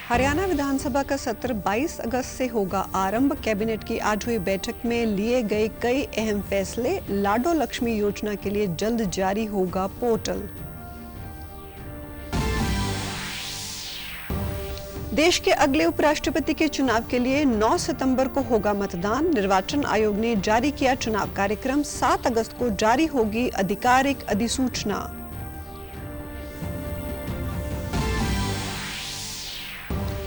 हरियाणा विधानसभा का सत्र 22 अगस्त से होगा आरंभ। कैबिनेट की आज हुई बैठक में लिए गए कई अहम फैसले। लाडो लक्ष्मी योजना के लिए जल्द जारी होगा पोर्टल। देश के अगले उपराष्ट्रपति के चुनाव के लिए 9 सितंबर को होगा मतदान। निर्वाचन आयोग ने जारी किया चुनाव कार्यक्रम। 7 अगस्त को जारी होगी आधिकारिक अधिसूचना।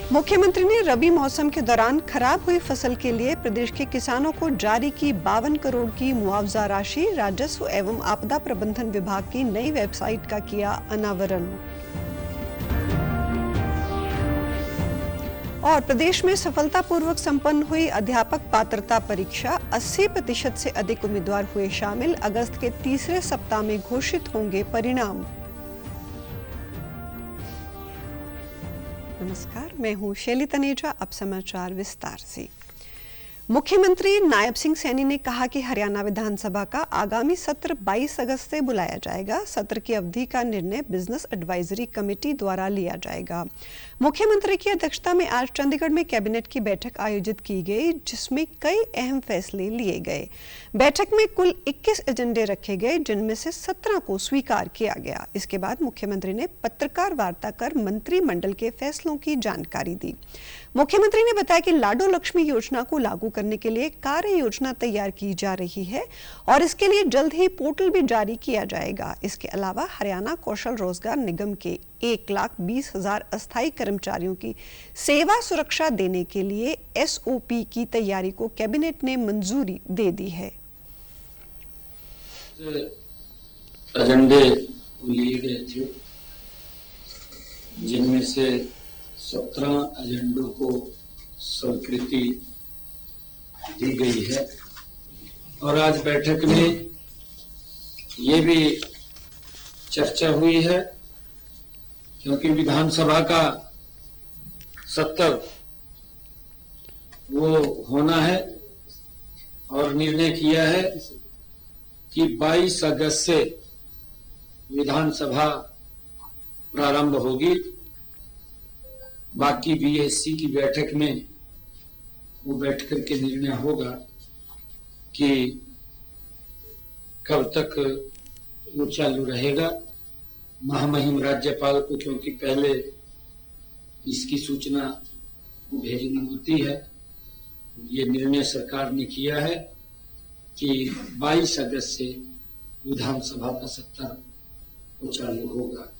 मुख्यमंत्री ने रबी मौसम के दौरान खराब हुई फसल के लिए प्रदेश के किसानों को जारी की 52 करोड़ की मुआवजा राशि। राजस्व एवं आपदा प्रबंधन विभाग की नई वेबसाइट का किया अनावरण। और प्रदेश में सफलतापूर्वक संपन्न हुई अध्यापक पात्रता परीक्षा। 80% से अधिक उम्मीदवार हुए शामिल। अगस्त के तीसरे सप्ताह में घोषित होंगे परिणाम। नमस्कार, मैं हूं शैली तनेजा। अब समाचार विस्तार से। मुख्यमंत्री नायब सिंह सैनी ने कहा कि हरियाणा विधानसभा का आगामी सत्र 22 अगस्त से बुलाया जाएगा। सत्र की अवधि का निर्णय बिजनेस एडवाइजरी कमेटी द्वारा लिया जाएगा। मुख्यमंत्री की अध्यक्षता में आज चंडीगढ़ में कैबिनेट की बैठक आयोजित की गई, जिसमें कई अहम फैसले लिए गए। बैठक में कुल 21 एजेंडे रखे गए, जिनमें से 17 को स्वीकार किया गया। इसके बाद मुख्यमंत्री ने पत्रकार वार्ता कर मंत्रिमंडल के फैसलों की जानकारी दी। मुख्यमंत्री ने बताया कि लाडो लक्ष्मी योजना को लागू करने के लिए कार्य योजना तैयार की जा रही है और इसके लिए जल्द ही पोर्टल भी जारी किया जाएगा। इसके अलावा हरियाणा कौशल रोजगार निगम के 1,20,000 अस्थायी कर्मचारियों की सेवा सुरक्षा देने के लिए SOP की तैयारी को कैबिनेट ने मंजूरी दे दी है। एजेंडे लिए गए थे, जिनमें से 17 एजेंडों को स्वीकृति दी गई है। और आज बैठक में ये भी चर्चा हुई है, क्योंकि विधानसभा का सत्र वो होना है और निर्णय किया है कि 22 अगस्त से विधानसभा प्रारंभ होगी। बाकी BSC की बैठक में वो बैठ करके निर्णय होगा कि कब तक वो चालू रहेगा। महामहिम राज्यपाल को क्योंकि पहले इसकी सूचना भेजनी होती है, ये निर्णय सरकार ने किया है कि 22 अगस्त से विधानसभा का सत्र वो चालू होगा।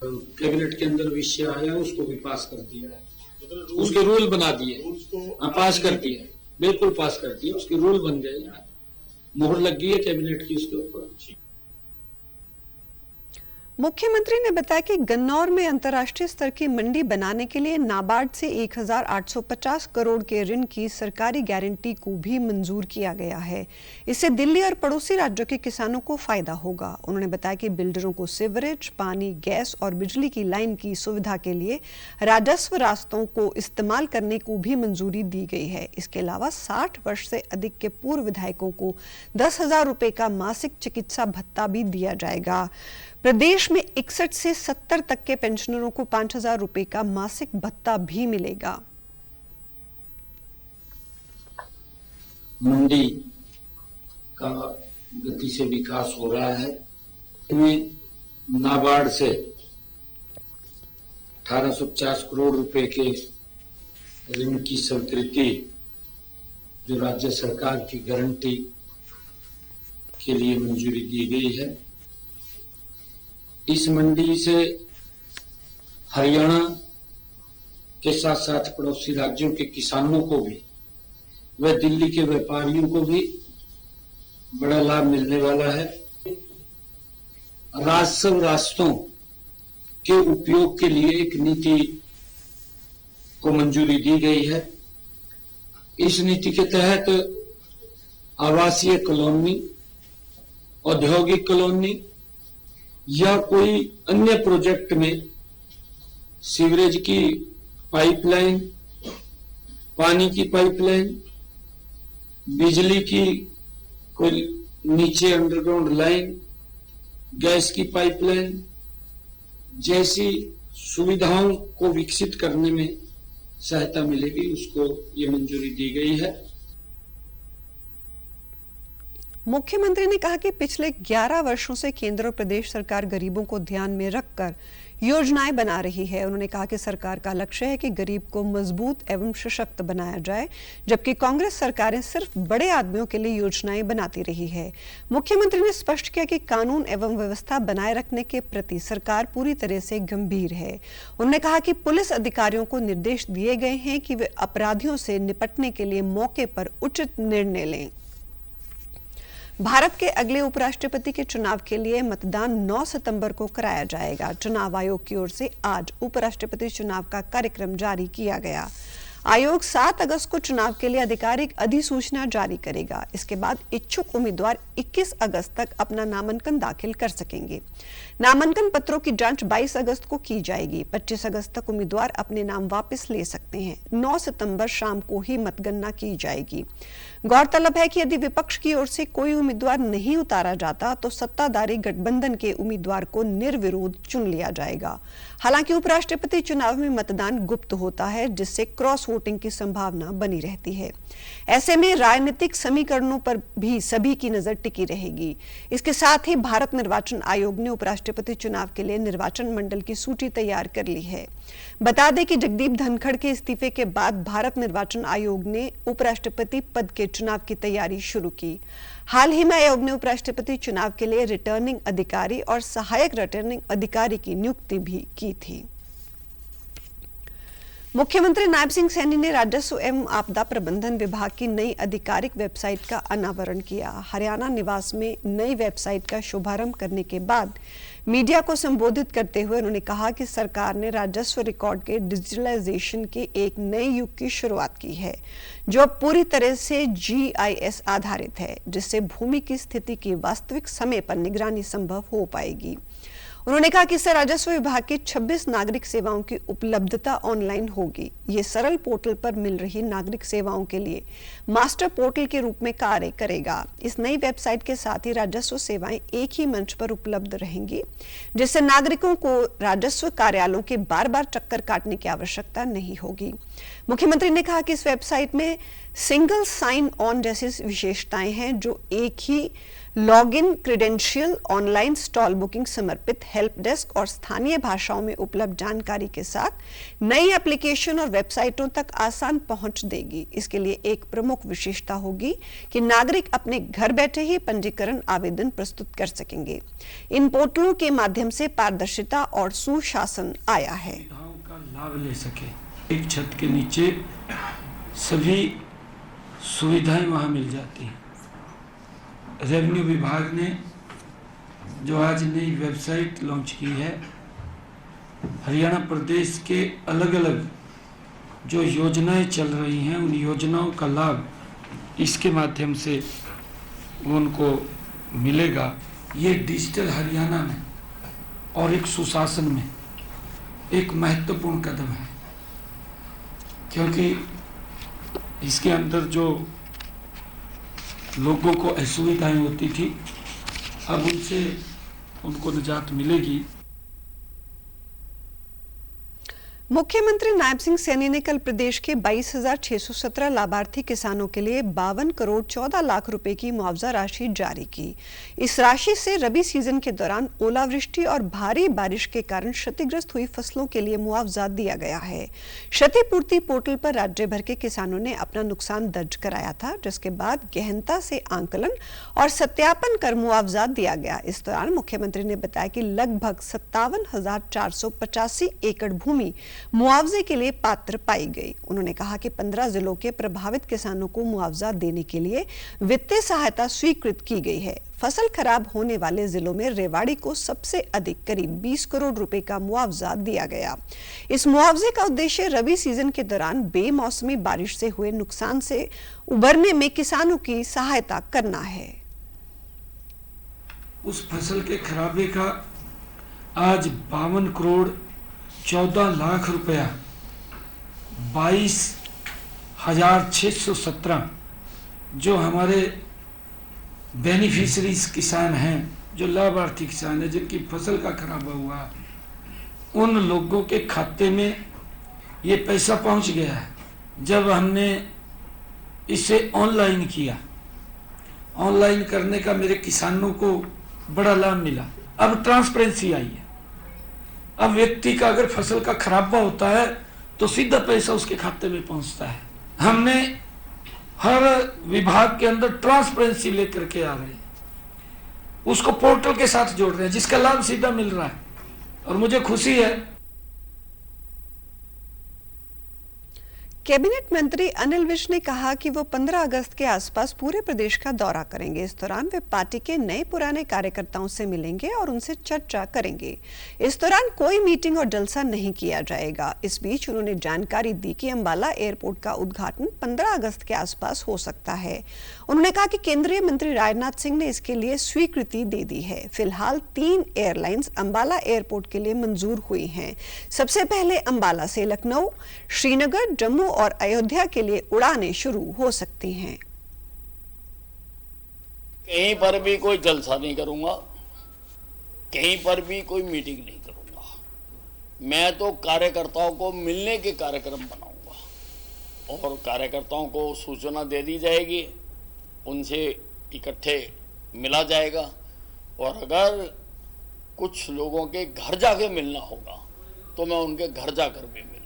कैबिनेट के अंदर विषय आया, उसको भी पास कर दिया है, उसके रूल बना दिए, पास कर दिए, बिल्कुल पास कर दिए, उसके रूल बन गए, मोहर लग गई है कैबिनेट की उसके ऊपर। मुख्यमंत्री ने बताया कि गन्नौर में अंतर्राष्ट्रीय स्तर की मंडी बनाने के लिए नाबार्ड से 1,850 करोड़ के ऋण की सरकारी गारंटी को भी मंजूर किया गया है। इससे दिल्ली और पड़ोसी राज्यों के किसानों को फायदा होगा। उन्होंने बताया कि बिल्डरों को सीवरेज, पानी, गैस और बिजली की लाइन की सुविधा के लिए राजस्व रास्तों को इस्तेमाल करने को भी मंजूरी दी गई है। इसके अलावा 60 वर्ष से अधिक के पूर्व विधायकों को 10,000 रुपए का मासिक चिकित्सा भत्ता भी दिया जाएगा। प्रदेश में 61 से 70 तक के पेंशनरों को 5,000 रुपए का मासिक भत्ता भी मिलेगा। मंडी का गति से विकास हो रहा है। इसमें नाबार्ड से 1850 करोड़ रुपए के ऋण की स्वीकृति, जो राज्य सरकार की गारंटी के लिए मंजूरी दी गई है। इस मंडी से हरियाणा के साथ साथ पड़ोसी राज्यों के किसानों को भी व दिल्ली के व्यापारियों को भी बड़ा लाभ मिलने वाला है। राजस्व रास्तों के उपयोग के लिए एक नीति को मंजूरी दी गई है। इस नीति के तहत आवासीय कॉलोनी, औद्योगिक कॉलोनी या कोई अन्य प्रोजेक्ट में सीवरेज की पाइपलाइन, पानी की पाइपलाइन, बिजली की कोई नीचे अंडरग्राउंड लाइन, गैस की पाइपलाइन जैसी सुविधाओं को विकसित करने में सहायता मिलेगी, उसको ये मंजूरी दी गई है। मुख्यमंत्री ने कहा कि पिछले 11 वर्षों से केंद्र और प्रदेश सरकार गरीबों को ध्यान में रखकर योजनाएं बना रही है। उन्होंने कहा कि सरकार का लक्ष्य है कि गरीब को मजबूत एवं सशक्त बनाया जाए, जबकि कांग्रेस सरकारें सिर्फ बड़े आदमियों के लिए योजनाएं बनाती रही है। मुख्यमंत्री ने स्पष्ट किया कि कानून एवं व्यवस्था बनाए रखने के प्रति सरकार पूरी तरह से गंभीर है। उन्होंने कहा कि पुलिस अधिकारियों को निर्देश दिए गए हैं कि वे अपराधियों से निपटने के लिए मौके पर उचित निर्णय लें। भारत के अगले उपराष्ट्रपति के चुनाव के लिए मतदान 9 सितंबर को कराया जाएगा। चुनाव आयोग की ओर से आज उपराष्ट्रपति चुनाव का कार्यक्रम जारी किया गया। आयोग 7 अगस्त को चुनाव के लिए आधिकारिक अधिसूचना जारी करेगा। इसके बाद इच्छुक उम्मीदवार 21 अगस्त तक अपना नामांकन दाखिल कर सकेंगे। नामांकन पत्रों की जांच 22 अगस्त को की जाएगी। 25 अगस्त तक उम्मीदवार अपने नाम वापस ले सकते हैं। 9 सितंबर शाम को ही मतगणना की जाएगी। गौरतलब है कि यदि विपक्ष की ओर से कोई उम्मीदवार नहीं उतारा जाता तो सत्ताधारी गठबंधन के उम्मीदवार को निर्विरोध चुन लिया जाएगा। हालांकि उपराष्ट्रपति चुनाव में मतदान गुप्त होता है, जिससे क्रॉस वोटिंग की संभावना बनी रहती है। ऐसे में राजनीतिक समीकरणों पर भी सभी की नजर टिकी रहेगी। इसके साथ ही भारत निर्वाचन आयोग ने उपराष्ट्रपति चुनाव के लिए निर्वाचन मंडल की सूची तैयार कर ली है। बता दें कि जगदीप धनखड़ के इस्तीफे के बाद भारत निर्वाचन आयोग ने उपराष्ट्रपति पद के चुनाव की तैयारी शुरू की। हाल ही में आयोग ने उपराष्ट्रपति चुनाव के लिए रिटर्निंग अधिकारी और सहायक रिटर्निंग अधिकारी की नियुक्ति भी की थी। मुख्यमंत्री नायब सिंह सैनी ने राजस्व एवं आपदा प्रबंधन विभाग की नई आधिकारिक वेबसाइट का अनावरण किया। हरियाणा निवास में नई वेबसाइट का शुभारंभ करने के बाद मीडिया को संबोधित करते हुए उन्होंने कहा कि सरकार ने राजस्व रिकॉर्ड के डिजिटलाइजेशन के एक नए युग की शुरुआत की है, जो अब पूरी तरह से GIS आधारित है, जिससे भूमि की स्थिति की वास्तविक समय पर निगरानी संभव हो पाएगी। उन्होंने कहा कि इससे राजस्व विभाग की 26 नागरिक सेवाओं की उपलब्धता ऑनलाइन होगी। ये सरल पोर्टल पर मिल रही नागरिक सेवाओं के लिए मास्टर पोर्टल के रूप में कार्य करेगा। इस नई वेबसाइट के साथ ही राजस्व सेवाएं एक ही मंच पर उपलब्ध रहेंगी, जिससे नागरिकों को राजस्व कार्यालयों के बार बार चक्कर काटने की आवश्यकता नहीं होगी। मुख्यमंत्री ने कहा कि इस वेबसाइट में सिंगल साइन ऑन जैसी विशेषताएं हैं, जो एक ही login, credential, online stall booking, समर्पित हेल्प डेस्क और स्थानीय भाषाओं में उपलब्ध जानकारी के साथ नई एप्लीकेशन और वेबसाइटों तक आसान पहुंच देगी। इसके लिए एक प्रमुख विशेषता होगी कि नागरिक अपने घर बैठे ही पंजीकरण आवेदन प्रस्तुत कर सकेंगे। इन पोर्टलों के माध्यम से पारदर्शिता और सुशासन आया है। का लाभ ले सके, एक छत के नीचे सभी सुविधाएं वहां मिल जाती हैं। रेवेन्यू विभाग ने जो आज नई वेबसाइट लॉन्च की है, हरियाणा प्रदेश के अलग अलग जो योजनाएं चल रही हैं, उन योजनाओं का लाभ इसके माध्यम से उनको मिलेगा। ये डिजिटल हरियाणा में और एक सुशासन में एक महत्वपूर्ण कदम है, क्योंकि इसके अंदर जो लोगों को असुविधाएं होती थी, अब उनको निजात मिलेगी। मुख्यमंत्री नायब सिंह सैनी ने कल प्रदेश के 22,617 लाभार्थी किसानों के लिए 52 करोड़ 14 लाख रुपए की मुआवजा राशि जारी की। इस राशि से रबी सीजन के दौरान ओलावृष्टि और भारी बारिश के कारण क्षतिग्रस्त हुई फसलों के लिए मुआवजा दिया गया है। क्षतिपूर्ति पोर्टल पर राज्य भर के किसानों ने अपना नुकसान दर्ज कराया था, जिसके बाद गहनता से आंकलन और सत्यापन कर मुआवजा दिया गया। इस दौरान मुख्यमंत्री ने बताया कि लगभग 57,485 एकड़ भूमि मुआवजे के लिए पात्र पाई गई। उन्होंने कहा कि 15 जिलों के प्रभावित किसानों को मुआवजा देने के लिए वित्तीय सहायता स्वीकृत की गई है। फसल खराब होने वाले जिलों में रेवाड़ी को सबसे अधिक करीब 20 करोड़ रुपए का मुआवजा दिया गया। इस मुआवजे का उद्देश्य रबी सीजन के दौरान बेमौसमी बारिश से हुए नुकसान से उबरने में किसानों की सहायता करना है। उस फसल के खराबे का आज 52,14,00,000 रुपया 22,617 जो हमारे बेनिफिशरीज किसान हैं, जो लाभार्थी किसान हैं जिनकी फसल का खराबा हुआ, उन लोगों के खाते में ये पैसा पहुंच गया है। जब हमने इसे ऑनलाइन किया, ऑनलाइन करने का मेरे किसानों को बड़ा लाभ मिला। अब ट्रांसपेरेंसी आई है। अब व्यक्ति का अगर फसल का खराबा होता है तो सीधा पैसा उसके खाते में पहुंचता है। हमने हर विभाग के अंदर ट्रांसपेरेंसी लेकर के आ रहे हैं, उसको पोर्टल के साथ जोड़ रहे हैं, जिसका लाभ सीधा मिल रहा है और मुझे खुशी है। कैबिनेट मंत्री अनिल विज ने कहा कि वो 15 अगस्त के आसपास पूरे प्रदेश का दौरा करेंगे। इस दौरान वे पार्टी के नए पुराने कार्यकर्ताओं से मिलेंगे और उनसे चर्चा करेंगे। इस दौरान कोई मीटिंग और जलसा नहीं किया जाएगा। इस बीच उन्होंने जानकारी दी कि अंबाला एयरपोर्ट का उद्घाटन 15 अगस्त के आसपास हो सकता है। उन्होंने कहा कि केंद्रीय मंत्री राजनाथ सिंह ने इसके लिए स्वीकृति दे दी है। फिलहाल 3 एयरलाइंस अंबाला एयरपोर्ट के लिए मंजूर हुई हैं। सबसे पहले अंबाला से लखनऊ, श्रीनगर, जम्मू और अयोध्या के लिए उड़ानें शुरू हो सकती हैं। कहीं पर भी कोई जलसा नहीं करूंगा, कहीं पर भी कोई मीटिंग नहीं करूंगा। मैं तो कार्यकर्ताओं को मिलने के कार्यक्रम बनाऊंगा और कार्यकर्ताओं को सूचना दे दी जाएगी, उनसे इकट्ठे मिला जाएगा और अगर कुछ लोगों के घर जाके मिलना होगा तो मैं उनके घर जाकर भी मिलूंगा।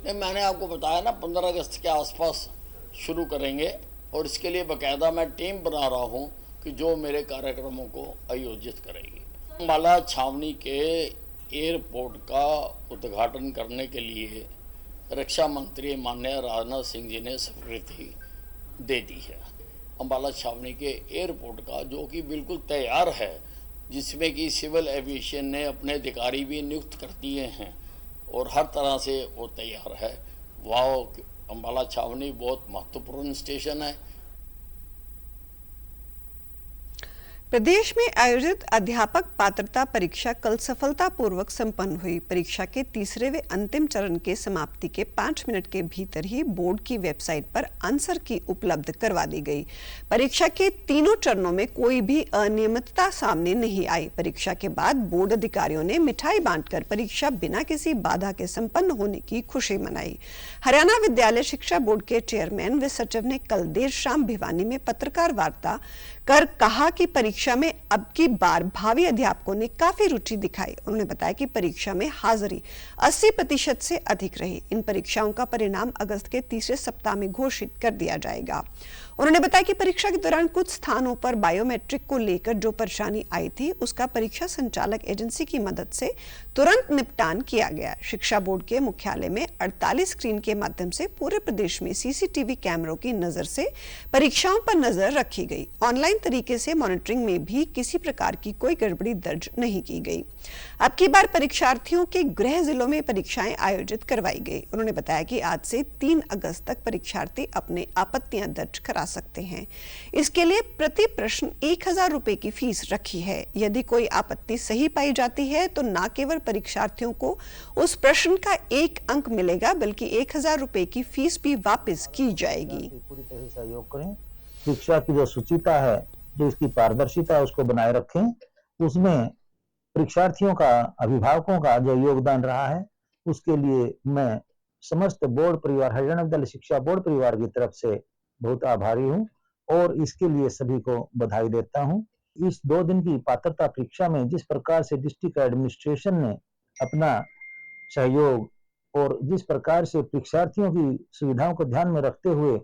नहीं, मैंने आपको बताया ना 15 अगस्त के आसपास शुरू करेंगे और इसके लिए बाकायदा मैं टीम बना रहा हूं कि जो मेरे कार्यक्रमों को आयोजित करेगी। अंबाला छावनी के एयरपोर्ट का उद्घाटन करने के लिए रक्षा मंत्री माननीय राजनाथ सिंह जी ने स्वीकृति दे दी है। अंबाला छावनी के एयरपोर्ट का जो कि बिल्कुल तैयार है, जिसमें कि सिविल एविएशन ने अपने अधिकारी भी नियुक्त कर दिए हैं और हर तरह से वो तैयार है। वहाँ अंबाला छावनी बहुत महत्वपूर्ण स्टेशन है। प्रदेश में आयोजित अध्यापक पात्रता परीक्षा कल सफलतापूर्वक संपन्न हुई। परीक्षा के तीसरे व अंतिम चरण के समाप्ति के 5 मिनट के भीतर ही बोर्ड की वेबसाइट पर आंसर की उपलब्ध करवा दी गई। परीक्षा के तीनों चरणों में कोई भी अनियमितता सामने नहीं आई। परीक्षा के बाद बोर्ड अधिकारियों ने मिठाई बांटकर परीक्षा बिना किसी बाधा के संपन्न होने की खुशी मनाई। हरियाणा विद्यालय शिक्षा बोर्ड के चेयरमैन व सचिव ने कल देर शाम भिवानी में पत्रकार वार्ता कर कहा कि परीक्षा में अब की बार भावी अध्यापकों ने काफी रुचि दिखाई। उन्होंने बताया कि परीक्षा में हाजिरी 80% से अधिक रही। इन परीक्षाओं का परिणाम अगस्त के तीसरे सप्ताह में घोषित कर दिया जाएगा। उन्होंने बताया कि परीक्षा के दौरान कुछ स्थानों पर बायोमेट्रिक को लेकर जो परेशानी आई थी, उसका परीक्षा संचालक एजेंसी की मदद से तुरंत निपटान किया गया। शिक्षा बोर्ड के मुख्यालय में 48 स्क्रीन के माध्यम से पूरे प्रदेश में सीसीटीवी कैमरों की नजर से परीक्षाओं पर नजर रखी गई। ऑनलाइन तरीके से मॉनिटरिंग में भी किसी प्रकार की कोई गड़बड़ी दर्ज नहीं की गई। अब की बार परीक्षार्थियों के गृह जिलों में परीक्षाएं आयोजित करवाई गई। उन्होंने बताया कि आज से 3 अगस्त तक परीक्षार्थी अपने आपत्तियां दर्ज करा सकते हैं। इसके लिए प्रति प्रश्न 1000 रुपए की फीस रखी है। यदि कोई आपत्ति सही पाई जाती है तो न केवल परीक्षार्थियों को उस प्रश्न का 1 अंक मिलेगा, बल्कि 1000 रुपए की फीस भी वापस की जाएगी। पूरी तरह से सहयोग करें। शिक्षा की जो शुचिता है, जो इसकी पारदर्शिता है, उसको बनाए रखें। उसमें परीक्षार्थियों का, अभिभावकों का जो योगदान रहा है, उसके लिए मैं समस्त बोर्ड परिवार, हरियाणा विद्यालय शिक्षा बोर्ड परिवार की तरफ से बहुत आभारी हूं और इसके लिए सभी को बधाई देता हूं। इस 2 दिन की पात्रता परीक्षा में जिस प्रकार से डिस्ट्रिक्ट एडमिनिस्ट्रेशन ने अपना सहयोग और जिस प्रकार से परीक्षार्थियों की सुविधाओं को ध्यान में रखते हुए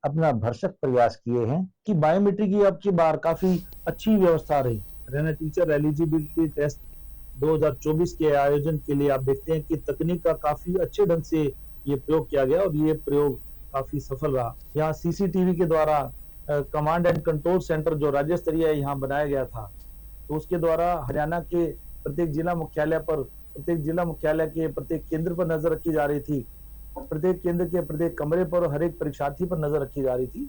अपना भरसक प्रयास किए हैं कि बायोमेट्रिक की अब की बार काफी अच्छी व्यवस्था रही। हरियाणा टीचर एलिजिबिलिटी टेस्ट 2024 के आयोजन के लिए आप देखते हैं कि तकनीक का काफी अच्छे ढंग से ये प्रयोग किया गया और ये प्रयोग काफी सफल रहा। यहाँ सीसीटीवी के द्वारा कमांड एंड कंट्रोल सेंटर जो राज्य स्तरीय यहाँ बनाया गया था, तो उसके द्वारा हरियाणा के प्रत्येक जिला मुख्यालय पर, प्रत्येक जिला मुख्यालय के प्रत्येक केंद्र पर नजर रखी जा रही थी। प्रत्येक केंद्र के प्रत्येक कमरे पर हर एक परीक्षार्थी पर नजर रखी जा रही थी।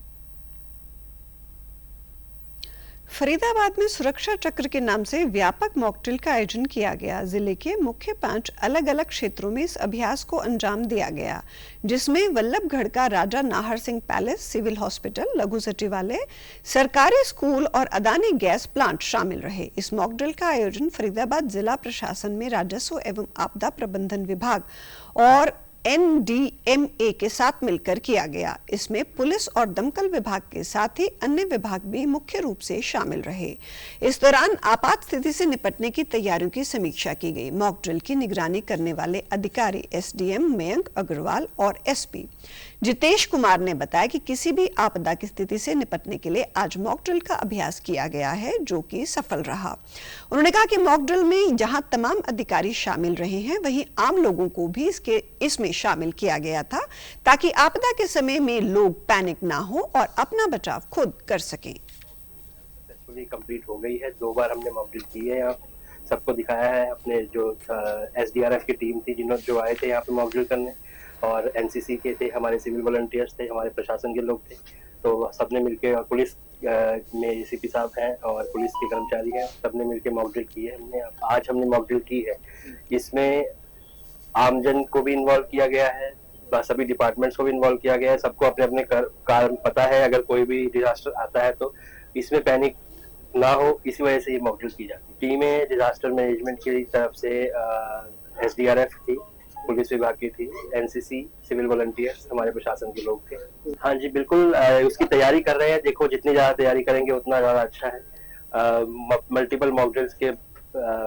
फरीदाबाद में सुरक्षा चक्र के नाम से व्यापक मॉक ड्रिल का आयोजन किया गया। जिले के मुख्य 5 अलग-अलग क्षेत्रों में इस अभ्यास को अंजाम दिया गया, जिसमें वल्लभगढ़ का राजा Nahar Singh palace, civil hospital, लघु सचिवालय, सरकारी स्कूल और अदानी गैस प्लांट शामिल रहे। इस मॉक ड्रिल का आयोजन फरीदाबाद जिला प्रशासन में राजस्व एवं आपदा प्रबंधन विभाग और NDMA के साथ मिलकर किया गया। इसमें पुलिस और दमकल विभाग के साथ ही अन्य विभाग भी मुख्य रूप से शामिल रहे। इस दौरान आपात स्थिति से निपटने की तैयारियों की समीक्षा की गई। मॉक ड्रिल की निगरानी करने वाले अधिकारी SDM मयंक अग्रवाल और SP जितेश कुमार ने बताया कि किसी भी आपदा की स्थिति से निपटने के लिए आज मॉक ड्रिल का अभ्यास किया गया है, जो कि सफल रहा। उन्होंने कहा कि मॉक ड्रिल में जहां तमाम अधिकारी शामिल रहे हैं, वहीं आम लोगों को भी इसमें शामिल किया गया था, ताकि आपदा के समय में लोग पैनिक ना हो और अपना बचाव खुद कर सकें। सक्सेसफुली कंप्लीट हो गई है। 2 बार हमने मॉक ड्रिल की है, यहाँ सबको दिखाया है। अपने जो SDRF की टीम थी जो आए थे यहाँ पे मॉक ड्रिल करने, और NCC के थे, हमारे सिविल वॉलंटियर्स थे, हमारे प्रशासन के लोग थे, तो सबने मिलके, और पुलिस में ACP साहब हैं और पुलिस के कर्मचारी हैं, सबने मिलके मॉक ड्रिल की है। आज हमने मॉक ड्रिल की है। इसमें आमजन को भी इन्वॉल्व किया गया है, सभी डिपार्टमेंट्स को भी इन्वॉल्व किया गया है। सबको अपने अपने कारण पता है, अगर कोई भी डिजास्टर आता है तो इसमें पैनिक ना हो, इसी वजह से ये मॉक ड्रिल की जाती है। टीमें डिजास्टर मैनेजमेंट की तरफ से SDRF थी, पुलिस विभाग की थी, NCC, सिविल वॉलंटियर्स, हमारे प्रशासन के लोग थे। हाँ जी, बिल्कुल उसकी तैयारी कर रहे हैं। देखो, जितनी ज्यादा तैयारी करेंगे उतना ज्यादा अच्छा है। मल्टीपल मॉक ड्रिल्स के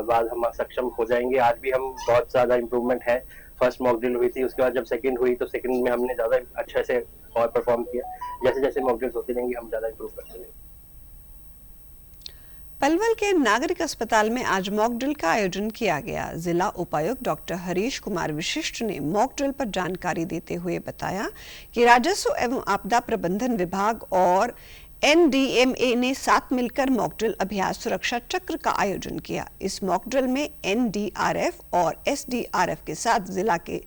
बाद हम सक्षम हो जाएंगे। आज भी हम बहुत ज्यादा इम्प्रूवमेंट है। फर्स्ट मॉक ड्रिल हुई थी, उसके बाद जब सेकंड हुई तो सेकंड में हमने ज्यादा अच्छे से और परफॉर्म किया। जैसे जैसे मॉक ड्रिल्स होती रहेंगी हम ज्यादा इम्प्रूव करते रहेंगे। पलवल के नागरिक अस्पताल में आज मॉक ड्रिल का आयोजन किया गया। जिला उपायुक्त डॉक्टर हरीश कुमार विशिष्ट ने मॉक ड्रिल पर जानकारी देते हुए बताया कि राजस्व एवं आपदा प्रबंधन विभाग और NDMA ने साथ मिलकर मॉक ड्रिल अभ्यास सुरक्षा चक्र का आयोजन किया। इस मॉक ड्रिल में NDRF और SDRF के साथ जिला के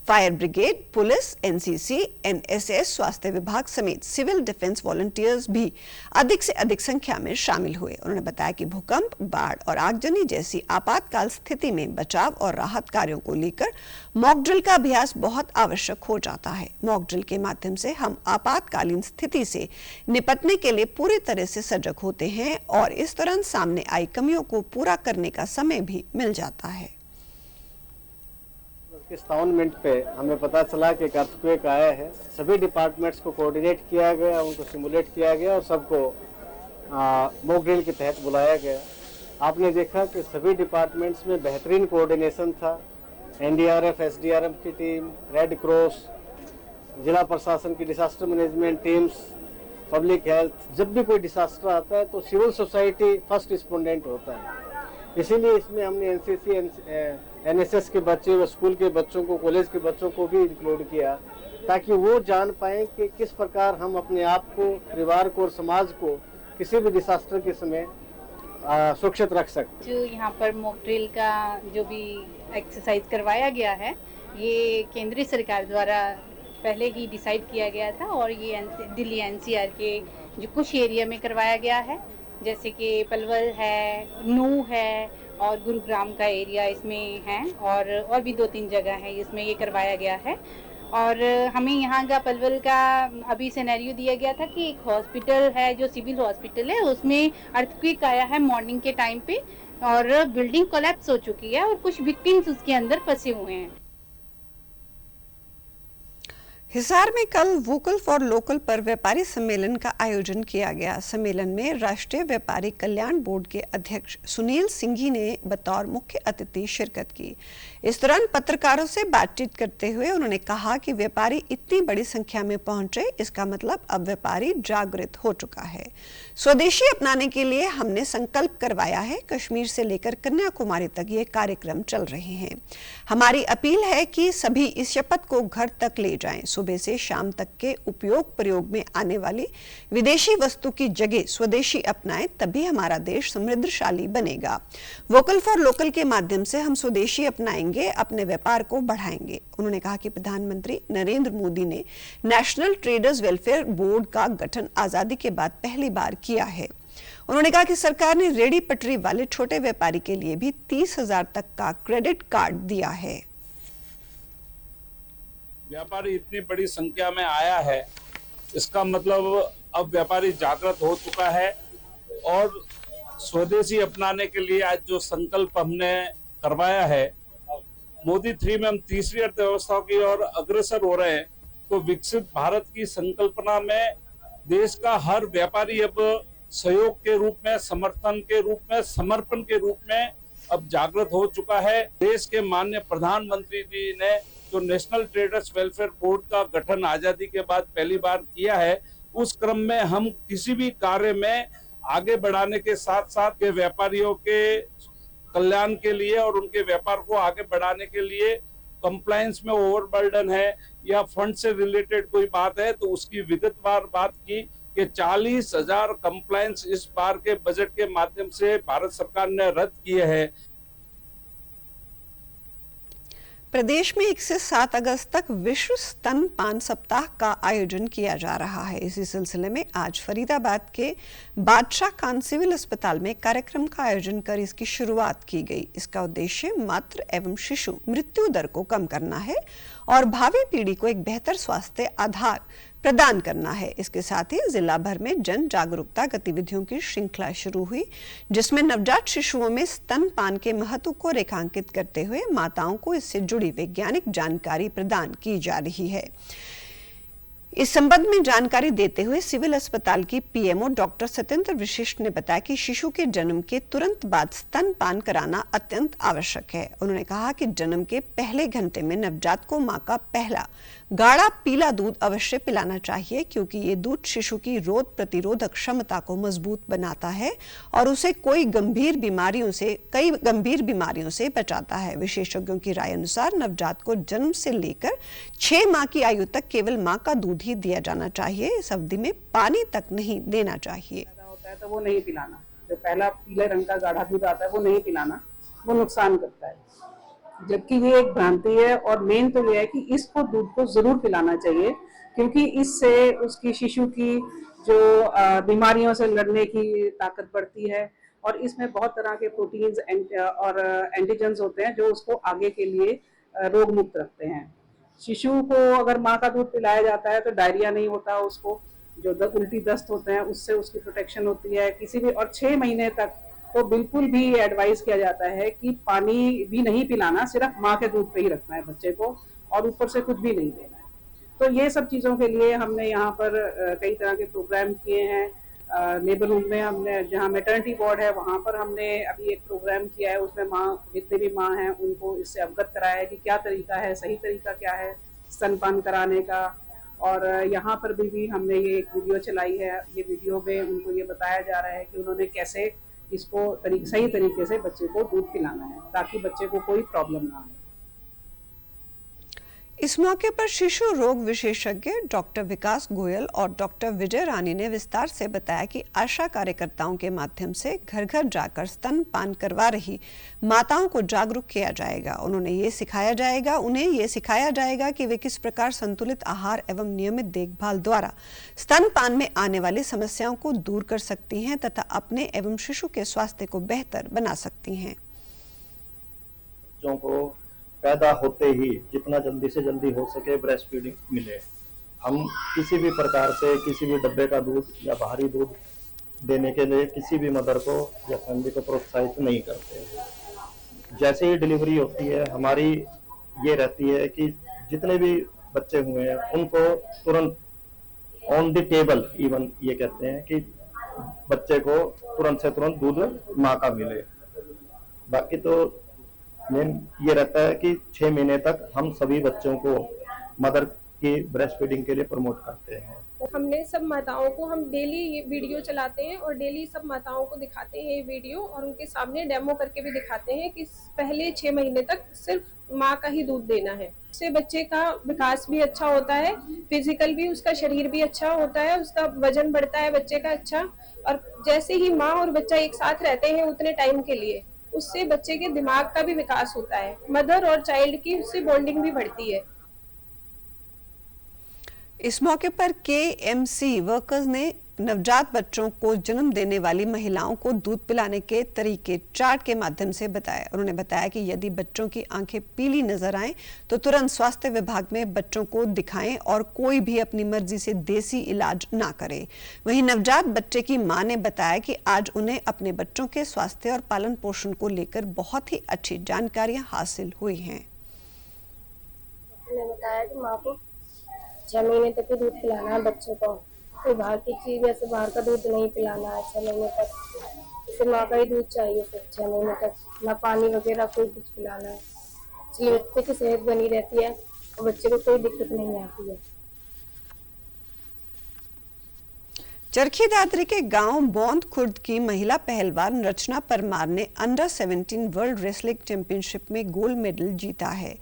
fire brigade, police, NCC, NSS, स्वास्थ्य विभाग समेत सिविल डिफेंस वॉलंटियर्स भी अधिक से अधिक संख्या में शामिल हुए। उन्होंने बताया कि भूकंप, बाढ़ और आगजनी जैसी आपातकाल स्थिति में बचाव और राहत कार्यों को लेकर मॉक ड्रिल का अभ्यास बहुत आवश्यक हो जाता है। मॉक ड्रिल के माध्यम से हम आपातकालीन स्थिति से निपटने के लिए पूरी तरह से सजग होते हैं और इस दौरान सामने आई कमियों को पूरा करने का समय भी मिल जाता है। 57 मिनट पे हमें पता चला कि एक अर्थक्वेक आया है। सभी डिपार्टमेंट्स को कोऑर्डिनेट किया गया, उनको सिमुलेट किया गया और सबको मॉक ड्रिल के तहत बुलाया गया। आपने देखा कि सभी डिपार्टमेंट्स में बेहतरीन कोऑर्डिनेशन था। NDRF, SDRF की टीम, रेड क्रॉस, जिला प्रशासन की disaster management teams, public health. जब भी कोई डिजास्टर आता है तो सिविल सोसाइटी फर्स्ट रिस्पोंडेंट होता है। इसीलिए इसमें हमने NCC, NSS के बच्चे, स्कूल के बच्चों को, कॉलेज के बच्चों को भी इंक्लूड किया, ताकि वो जान पाएं कि किस प्रकार हम अपने आप को, परिवार को और समाज को किसी भी डिजास्टर के समय सुरक्षित रख सकते। जो यहाँ पर मॉक ड्रिल का जो भी एक्सरसाइज करवाया गया है, ये केंद्रीय सरकार द्वारा पहले ही डिसाइड किया गया था और ये दिल्ली NCR के जो कुछ एरिया में करवाया गया है, जैसे कि पलवल है, नू है और गुरुग्राम का एरिया इसमें है, और भी 2-3 जगह है इसमें ये करवाया गया है। और हमें यहाँ का पलवल का अभी सिनेरियो दिया गया था कि एक हॉस्पिटल है जो सिविल हॉस्पिटल है, उसमें अर्थक्वेक आया है मॉर्निंग के टाइम पे और बिल्डिंग कोलैप्स हो चुकी है और कुछ विक्टिम्स उसके अंदर फंसे हुए हैं। हिसार में कल वोकल फॉर लोकल पर व्यापारी सम्मेलन का आयोजन किया गया। सम्मेलन में राष्ट्रीय व्यापारी कल्याण बोर्ड के अध्यक्ष सुनील सिंघी ने बतौर मुख्य अतिथि शिरकत की। इस दौरान पत्रकारों से बातचीत करते हुए उन्होंने कहा कि व्यापारी इतनी बड़ी संख्या में पहुंचे, इसका मतलब अब व्यापारी जागृत हो चुका है। स्वदेशी अपनाने के लिए हमने संकल्प करवाया है। कश्मीर से लेकर कन्याकुमारी तक ये कार्यक्रम चल रहे हैं। हमारी अपील है कि सभी इस शपथ को घर तक ले जाएं। सुबह से शाम तक के उपयोग प्रयोग में आने वाली विदेशी वस्तु की जगह स्वदेशी अपनाएं, तभी हमारा देश समृद्धशाली बनेगा। वोकल फॉर लोकल के माध्यम से हम स्वदेशी अपनाएंगे, अपने व्यापार को बढ़ाएंगे। उन्होंने कहा कि प्रधानमंत्री नरेंद्र मोदी ने नेशनल ट्रेडर्स वेलफेयर बोर्ड का गठन आजादी के बाद पहली बार किया है। उन्होंने कहा कि सरकार ने रेहड़ी पटरी वाले छोटे व्यापारी के लिए भी 30,000 तक का क्रेडिट कार्ड दिया है। व्यापारी इतनी बड़ी संख्या में आया है, इसका मतलब अब व्यापारी जागृत हो चुका है और स्वदेशी अपनाने के लिए आज जो संकल्प हमने करवाया है, मोदी 3 में हम तीसरी अर्थव्यवस्था की ओर अग्रसर हो रहे हैं। तो विकसित भारत की संकल्पना में देश का हर व्यापारी अब सहयोग के रूप में, समर्थन के रूप में, समर्पण के रूप में अब जागृत हो चुका है। देश के माननीय प्रधानमंत्री जी ने जो नेशनल ट्रेडर्स वेलफेयर बोर्ड का गठन आजादी के बाद पहली बार किया है, उस क्रम में हम किसी भी कार्य में आगे बढ़ाने के साथ साथ के व्यापारियों के कल्याण के लिए और उनके व्यापार को आगे बढ़ाने के लिए कंप्लायंस में ओवरबर्डन है या फंड से रिलेटेड कोई बात है तो उसकी विगतवार बात की कि 40,000 कंप्लायंस इस बार के बजट के माध्यम से भारत सरकार ने रद्द किए हैं। प्रदेश में 1 से 7 अगस्त तक विश्व स्तनपान सप्ताह का आयोजन किया जा रहा है। इसी सिलसिले में आज फरीदाबाद के बादशाह खान सिविल अस्पताल में कार्यक्रम का आयोजन कर इसकी शुरुआत की गई। इसका उद्देश्य मातृ एवं शिशु मृत्यु दर को कम करना है और भावी पीढ़ी को एक बेहतर स्वास्थ्य आधार प्रदान करना है। इसके साथ ही जिला भर में जन जागरूकता गतिविधियों की श्रृंखला शुरू हुई, जिसमें नवजात शिशुओं में स्तनपान के महत्व को रेखांकित करते हुए माताओं को इससे जुड़ी वैज्ञानिक जानकारी प्रदान की जा रही है। इस संबंध में जानकारी देते हुए सिविल अस्पताल की पीएमओ डॉक्टर सत्येंद्र विशिष्ट ने बताया कि शिशु के जन्म के तुरंत बाद स्तनपान कराना अत्यंत आवश्यक है। उन्होंने कहा कि जन्म के पहले घंटे में नवजात को मां का पहला गाढ़ा पीला दूध अवश्य पिलाना चाहिए, क्योंकि ये दूध शिशु की रोग प्रतिरोधक क्षमता को मजबूत बनाता है और उसे कई गंभीर बीमारियों से बचाता है। विशेषज्ञों की राय अनुसार नवजात को जन्म से लेकर 6 माह की आयु तक केवल मां का दूध ही दिया जाना चाहिए। इस अवधि में पानी तक नहीं देना चाहिए। होता है तो वो नहीं पिलाना, जो पहला पीले रंग का गाढ़ा दूध आता है वो नहीं पिलाना, वो नुकसान करता है। जबकि ये एक भ्रांति है और मेन तो ये है कि इसको दूध को जरूर पिलाना चाहिए, क्योंकि इससे उसकी शिशु की जो बीमारियों से लड़ने की ताकत बढ़ती है और इसमें बहुत तरह के प्रोटीन्स और एंटीजेंस होते हैं जो उसको आगे के लिए रोग मुक्त रखते हैं। शिशु को अगर माँ का दूध पिलाया जाता है तो डायरिया नहीं होता, उसको जो उल्टी दस्त होते हैं उससे उसकी प्रोटेक्शन होती है किसी भी। और 6 महीने तक तो बिल्कुल भी एडवाइस किया जाता है कि पानी भी नहीं पिलाना, सिर्फ माँ के दूध पे ही रखना है बच्चे को और ऊपर से कुछ भी नहीं देना है। तो ये सब चीज़ों के लिए हमने यहाँ पर कई तरह के प्रोग्राम किए हैं। लेबर रूम में हमने, जहाँ मैटरनिटी वार्ड है, वहाँ पर हमने अभी एक प्रोग्राम किया है। उसमें माँ, जितने भी माँ हैं उनको इससे अवगत कराया है कि क्या तरीका है, सही तरीका क्या है स्तनपान कराने का। और यहाँ पर भी हमने ये एक वीडियो चलाई है। ये वीडियो में उनको ये बताया जा रहा है कि उन्होंने कैसे इसको सही तरीके से बच्चे को दूध पिलाना है ताकि बच्चे को कोई प्रॉब्लम ना आए। इस मौके पर शिशु रोग विशेषज्ञ डॉक्टर विकास गोयल और डॉक्टर विजय रानी ने विस्तार से बताया कि आशा कार्यकर्ताओं के माध्यम से घर घर जाकर स्तनपान करवा रही माताओं को जागरूक किया जाएगा। उन्हें ये सिखाया जाएगा कि वे किस प्रकार संतुलित आहार एवं नियमित देखभाल द्वारा स्तनपान में आने वाली समस्याओं को दूर कर सकती हैं तथा अपने एवं शिशु के स्वास्थ्य को बेहतर बना सकती हैं। बच्चों को पैदा होते ही जितना जल्दी से जल्दी हो सके ब्रेस्ट फीडिंग मिले। हम किसी भी प्रकार से किसी भी डब्बे का दूध या बाहरी दूध देने के लिए किसी भी मदर को या फैमिली को प्रोत्साहित नहीं करते। जैसे ही डिलीवरी होती है हमारी ये रहती है कि जितने भी बच्चे हुए हैं उनको तुरंत ऑन द टेबल, इवन ये कहते हैं कि बच्चे को तुरंत से तुरंत दूध माँ का मिले। बाकी तो मेन ये रहता है कि 6 महीने तक हम सभी बच्चों को मदर की ब्रेस्ट फीडिंग के लिए प्रमोट करते हैं। हमने सब माताओं को, हम डेली ये वीडियो चलाते हैं और डेली सब माताओं को दिखाते हैं ये वीडियो और उनके सामने डेमो करके भी दिखाते हैं कि पहले 6 महीने तक सिर्फ माँ का ही दूध देना है। इससे बच्चे का विकास भी अच्छा होता है, फिजिकल भी उसका शरीर भी अच्छा होता है, उसका वजन बढ़ता है बच्चे का अच्छा। और जैसे ही माँ और बच्चा एक साथ रहते हैं उतने टाइम के लिए, उससे बच्चे के दिमाग का भी विकास होता है, मदर और चाइल्ड की उससे बॉन्डिंग भी बढ़ती है। इस मौके पर KMC वर्कर्स ने नवजात बच्चों को जन्म देने वाली महिलाओं को दूध पिलाने के तरीके चार्ट के माध्यम से बताए। उन्होंने बताया कि यदि बच्चों की आंखें पीली नजर आए तो तुरंत स्वास्थ्य विभाग में बच्चों को दिखाएं और कोई भी अपनी मर्जी से देसी इलाज ना करे। वहीं नवजात बच्चे की मां ने बताया कि आज उन्हें अपने बच्चों के स्वास्थ्य और पालन पोषण को लेकर बहुत ही अच्छी जानकारियां हासिल हुई हैं। उन्होंने बताया कि माँ को 6 महीने तक ही दूध पिलाना है बच्चों को, कोई बाहर की चीज जैसे बाहर का दूध नहीं पिलाना है 6 महीने तक। इसे माँ का ही दूध चाहिए फिर 6 महीने तक, ना पानी वगैरह कोई कुछ पिलाना है। इसलिए बच्चे की सेहत बनी रहती है और बच्चे को कोई दिक्कत नहीं आती है। चरखी दादरी के गांव बौंद खुर्द की महिला पहलवान रचना परमार ने अंडर 17 वर्ल्ड रेसलिंग चैंपियनशिप में गोल्ड मेडल जीता है।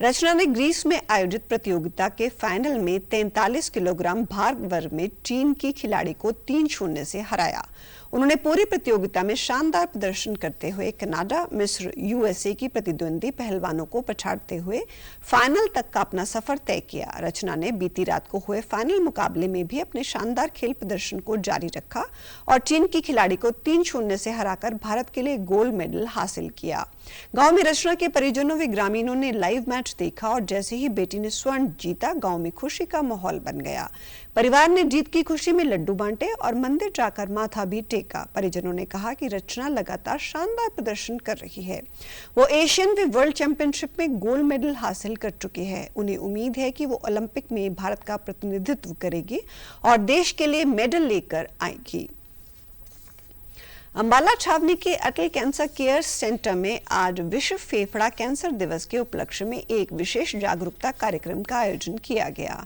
रचना ने ग्रीस में आयोजित प्रतियोगिता के फाइनल में 43 किलोग्राम भार वर्ग में चीन की खिलाड़ी को 3-0 से हराया। उन्होंने पूरी प्रतियोगिता में शानदार प्रदर्शन करते हुए कनाडा, मिस्र, यूएसए की प्रतिद्वंदी पहलवानों को पछाड़ते हुए फाइनल तक का अपना सफर तय किया। रचना ने बीती रात को हुए फाइनल मुकाबले में भी अपने शानदार खेल प्रदर्शन को जारी रखा और चीन की खिलाड़ी को 3-0 से हराकर भारत के लिए गोल्ड मेडल हासिल किया। गांव में रचना के परिजनों व ग्रामीणों ने लाइव मैच देखा और जैसे ही बेटी ने स्वर्ण जीता, गांव में खुशी का माहौल बन गया। परिवार ने जीत की खुशी में लड्डू बांटे और मंदिर जाकर माथा भी टेका। परिजनों ने कहा कि रचना लगातार शानदार प्रदर्शन कर रही है। वो एशियन व वर्ल्ड चैंपियनशिप में गोल्ड मेडल हासिल कर चुकी है। उन्हें उम्मीद है कि वो ओलंपिक में भारत का प्रतिनिधित्व करेगी और देश के लिए मेडल लेकर आएगी। अंबाला छावनी के अटल कैंसर केयर सेंटर में आज विश्व फेफड़ा कैंसर दिवस के उपलक्ष्य में एक विशेष जागरूकता कार्यक्रम का आयोजन किया गया।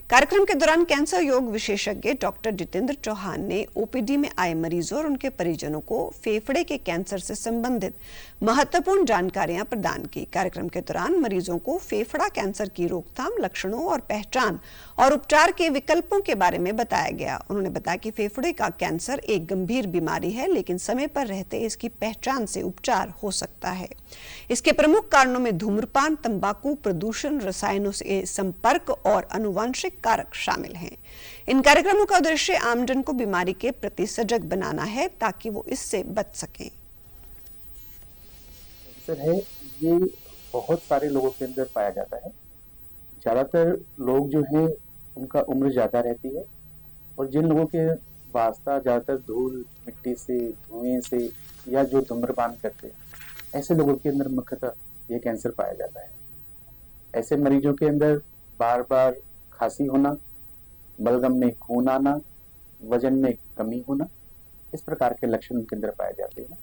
कार्यक्रम के दौरान कैंसर योग विशेषज्ञ डॉक्टर जितेंद्र चौहान ने ओपीडी में आए मरीजों और उनके परिजनों को फेफड़े के कैंसर से संबंधित महत्वपूर्ण जानकारियां प्रदान की। कार्यक्रम के दौरान मरीजों को फेफड़ा कैंसर की रोकथाम, लक्षणों और पहचान और उपचार के विकल्पों के बारे में बताया गया। उन्होंने बताया कि फेफड़े का कैंसर एक गंभीर बीमारी है, लेकिन समय पर रहते इसकी पहचान से उपचार हो सकता है। इसके प्रमुख कारणों में धूम्रपान, तंबाकू, प्रदूषण, रसायनों से संपर्क और आनुवंशिक कारक शामिल हैं। इन कार्यक्रमों का उद्देश्य आमजन को बीमारी के प्रति सजग बनाना है ताकि वो इससे बच सकें। कैंसर है ये बहुत सारे लोगों के अंदर पाया जाता है। ज़्यादातर लोग जो है उनका उम्र ज़्यादा रहती है और जिन लोगों के वास्ता ज़्यादातर धूल मिट्टी से, धुएं से या जो धूम्रपान करते हैं, ऐसे लोगों के अंदर मुख्यतः ये कैंसर पाया जाता है। ऐसे मरीजों के अंदर बार बार खांसी होना, बलगम में खून आना, वजन में कमी होना, इस प्रकार के लक्षण उनके अंदर पाए जाते हैं।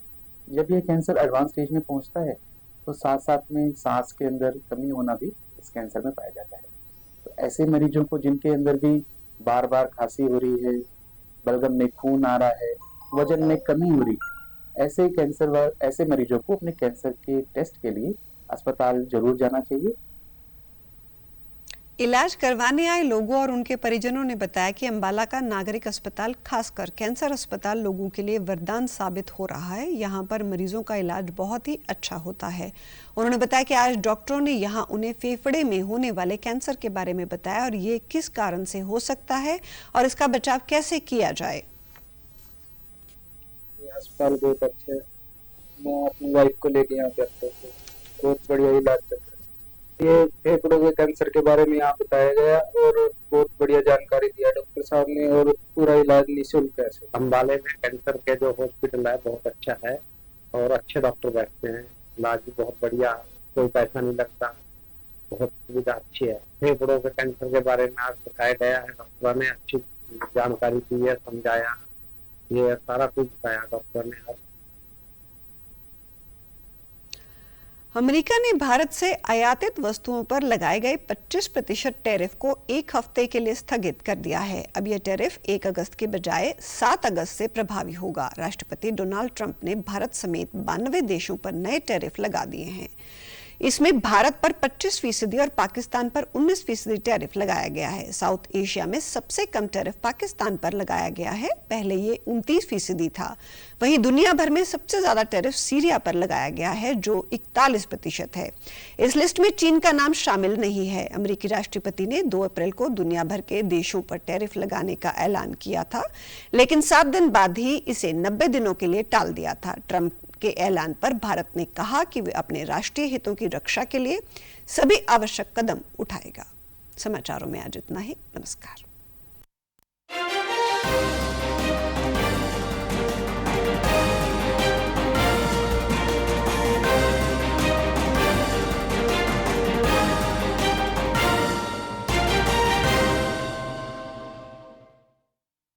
जब ये कैंसर एडवांस स्टेज में पहुंचता है तो साथ साथ में सांस के अंदर कमी होना भी इस कैंसर में पाया जाता है। तो ऐसे मरीजों को जिनके अंदर भी बार बार खांसी हो रही है, बलगम में खून आ रहा है, वजन में कमी हो रही है, ऐसे मरीजों को अपने कैंसर के टेस्ट के लिए अस्पताल जरूर जाना चाहिए। इलाज करवाने आए लोगों और उनके परिजनों ने बताया कि अंबाला का नागरिक अस्पताल खासकर कैंसर अस्पताल लोगों के लिए वरदान साबित हो रहा है। यहाँ पर मरीजों का इलाज बहुत ही अच्छा होता है। उन्होंने बताया कि आज डॉक्टरों ने यहाँ उन्हें फेफड़े में होने वाले कैंसर के बारे में बताया और ये किस कारण से हो सकता है और इसका बचाव कैसे किया जाए। अस्पताल बहुत अच्छा है। मैं अपनी वाइफ को लेके यहाँ पे आता हूँ, बहुत बढ़िया इलाज चल रहा है। ये फेफड़ों के कैंसर के बारे में यहाँ बताया गया और बहुत बढ़िया जानकारी दिया डॉक्टर साहब ने और पूरा इलाज निःशुल्क है। अंबाले में कैंसर के जो हॉस्पिटल है बहुत अच्छा है और अच्छे डॉक्टर बैठते हैं, इलाज भी बहुत बढ़िया, कोई पैसा नहीं लगता, बहुत सुविधा अच्छी है। फेफड़ों के कैंसर के बारे में आज बताया गया है, डॉक्टर ने अच्छी जानकारी दी है, समझाया, ये सारा कुछ बताया डॉक्टर ने। अमेरिका ने भारत से आयातित वस्तुओं पर लगाए गए 25% टैरिफ को 1 हफ्ते के लिए स्थगित कर दिया है। अब यह टैरिफ 1 अगस्त के बजाय 7 अगस्त से प्रभावी होगा। राष्ट्रपति डोनाल्ड ट्रंप ने भारत समेत 92 देशों पर नए टैरिफ लगा दिए हैं। इसमें भारत पर 25% और पाकिस्तान पर 19% टैरिफ लगाया गया है। साउथ एशिया में सबसे कम टैरिफ पाकिस्तान पर लगाया गया है, पहले ये 29% था। वहीं दुनिया भर में सबसे ज्यादा टैरिफ सीरिया पर लगाया गया है जो 41% है। इस लिस्ट में चीन का नाम शामिल नहीं है। अमेरिकी राष्ट्रपति ने 2 अप्रैल को दुनिया भर के देशों पर टैरिफ लगाने का ऐलान किया था, लेकिन 7 दिन बाद ही इसे 90 दिनों के लिए टाल दिया था। ट्रंप के ऐलान पर भारत ने कहा कि वे अपने राष्ट्रीय हितों की रक्षा के लिए सभी आवश्यक कदम उठाएगा। समाचारों में आज इतना ही। नमस्कार।